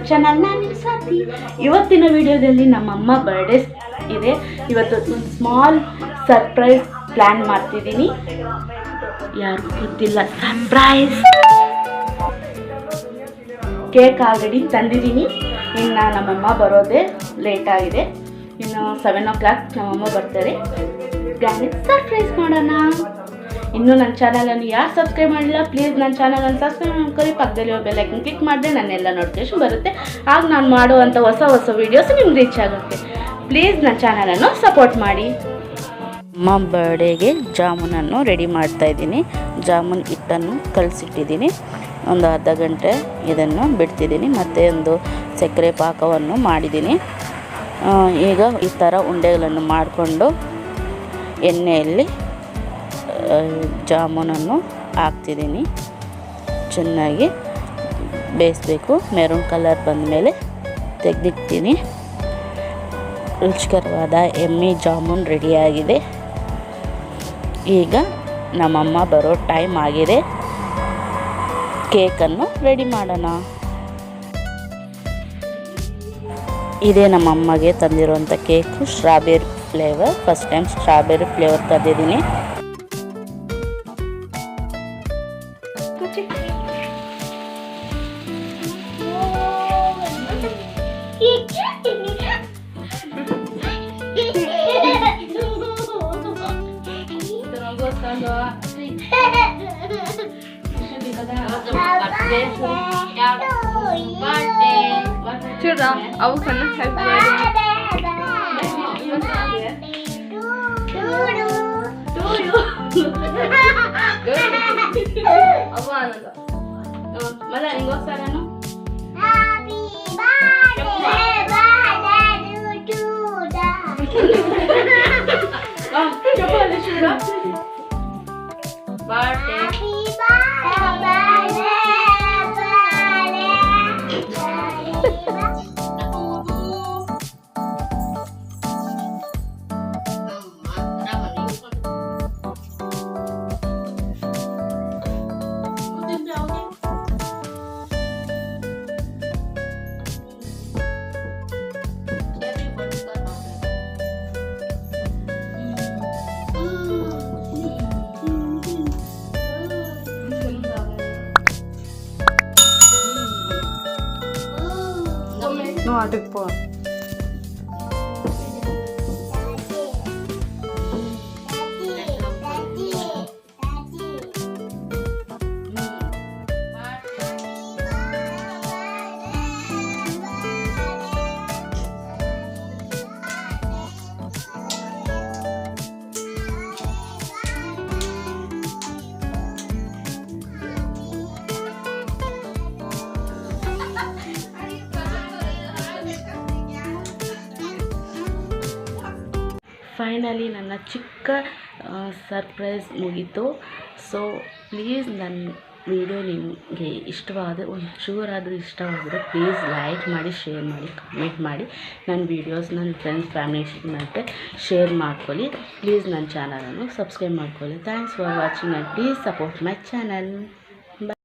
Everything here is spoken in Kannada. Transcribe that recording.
ಚಾನಲ್. ನಾನು ಸ್ವಾತಿ. ಇವತ್ತಿನ ವಿಡಿಯೋದಲ್ಲಿ ನಮ್ಮಮ್ಮ ಬರ್ಡೇ ಇದೆ. ಇವತ್ತು ಒಂದು ಸ್ಮಾಲ್ ಸರ್ಪ್ರೈಸ್ ಪ್ಲ್ಯಾನ್ ಮಾಡ್ತಿದ್ದೀನಿ. ಯಾರಿಗೂ ಗೊತ್ತಿಲ್ಲ, ಸರ್ಪ್ರೈಸ್. ಕೇಕ್ ಆಲ್ರೆಡಿ ತಂದಿದ್ದೀನಿ. ಇನ್ನು ನಮ್ಮಮ್ಮ ಬರೋದೇ ಲೇಟ್ ಆಗಿದೆ. ಇನ್ನು 7 o'clock ನಮ್ಮಮ್ಮ ಬರ್ತಾರೆ. ಗ್ರ್ಯಾಂಡ್ ಸರ್ಪ್ರೈಸ್ ಮಾಡೋಣ. ಇನ್ನೂ ನನ್ನ ಚಾನಲನ್ನು ಯಾರು ಸಬ್ಸ್ಕ್ರೈಬ್ ಮಾಡಿಲ್ಲ, ಪ್ಲೀಸ್ ನನ್ನ ಚಾನಲನ್ನು ಸಬ್ಸ್ಕ್ರೈಬ್ ಮಾಡ್ಕೊಳ್ಳಿ. ಪಕ್ಕದಲ್ಲಿ ಬೆಲ್ ಐಕನ್ ಕ್ಲಿಕ್ ಮಾಡಿದ್ರೆ ನನ್ನೆಲ್ಲ ನೋಟಿಫಿಕೇಶನ್ ಬರುತ್ತೆ. ಆಗ ನಾನು ಮಾಡುವಂಥ ಹೊಸ ವೀಡಿಯೋಸ್ ನಿಮ್ಗೆ ರೀಚ್ ಆಗುತ್ತೆ. ಪ್ಲೀಸ್ ನನ್ನ ಚಾನಲನ್ನು ಸಪೋರ್ಟ್ ಮಾಡಿ. ಅಮ್ಮ ಬರ್ಡೇಗೆ ಜಾಮೂನನ್ನು ರೆಡಿ ಮಾಡ್ತಾಯಿದ್ದೀನಿ. ಜಾಮೂನ್ ಹಿಟ್ಟನ್ನು ಕಲಸಿಟ್ಟಿದ್ದೀನಿ. ಒಂದು ಅರ್ಧ ಗಂಟೆ ಇದನ್ನು ಬಿಡ್ತಿದ್ದೀನಿ. ಮತ್ತು ಒಂದು ಸಕ್ಕರೆ ಪಾಕವನ್ನು ಮಾಡಿದ್ದೀನಿ. ಈಗ ಈ ಥರ ಉಂಡೆಗಳನ್ನು ಮಾಡಿಕೊಂಡು ಎಣ್ಣೆಯಲ್ಲಿ ಜಾಮೂನನ್ನು ಹಾಕ್ತಿದ್ದೀನಿ. ಚೆನ್ನಾಗಿ ಬೇಯಿಸಬೇಕು. ಮೆರೂನ್ ಕಲರ್ ಬಂದ ಮೇಲೆ ತೆಗೆದಿಡ್ತೀನಿ. ರುಚಿಕರವಾದ ಎಮ್ಮಿ ಜಾಮೂನ್ ರೆಡಿಯಾಗಿದೆ. ಈಗ ನಮ್ಮಮ್ಮ ಬರೋ ಟೈಮ್ ಆಗಿದೆ. ಕೇಕನ್ನು ರೆಡಿ ಮಾಡೋಣ. ಇದೇ ನಮ್ಮಮ್ಮಗೆ ತಂದಿರುವಂಥ cake, strawberry flavour. First time strawberry flavour ತಂದಿದ್ದೀನಿ. చూడా అవు కన్నా మళ్ళీ ఇంకోసారి చెప్పాలి. చూడ బర్త్డే నువ్వు అటుకు పో. ಫೈನಲಿ ನನ್ನ ಚಿಕ್ಕ ಸರ್ಪ್ರೈಸ್ ಮುಗೀತು. ಸೊ ಪ್ಲೀಸ್ ನನ್ನ ವಿಡಿಯೋ ನಿಮಗೆ ಇಷ್ಟವಾದರೆ, ಒಂಚೂರಾದರೂ ಇಷ್ಟವಾದರೆ ಪ್ಲೀಸ್ ಲೈಕ್ ಮಾಡಿ, ಶೇರ್ ಮಾಡಿ, ಕಮೆಂಟ್ ಮಾಡಿ. ನನ್ನ ವೀಡಿಯೋಸ್ ನನ್ನ ಫ್ರೆಂಡ್ಸ್ ಫ್ಯಾಮಿಲಿ ಮತ್ತು ಶೇರ್ ಮಾಡ್ಕೊಳ್ಳಿ. ಪ್ಲೀಸ್ ನನ್ನ ಚಾನಲನ್ನು ಸಬ್ಸ್ಕ್ರೈಬ್ ಮಾಡ್ಕೊಳ್ಳಿ. Thanks for watching and please support my channel.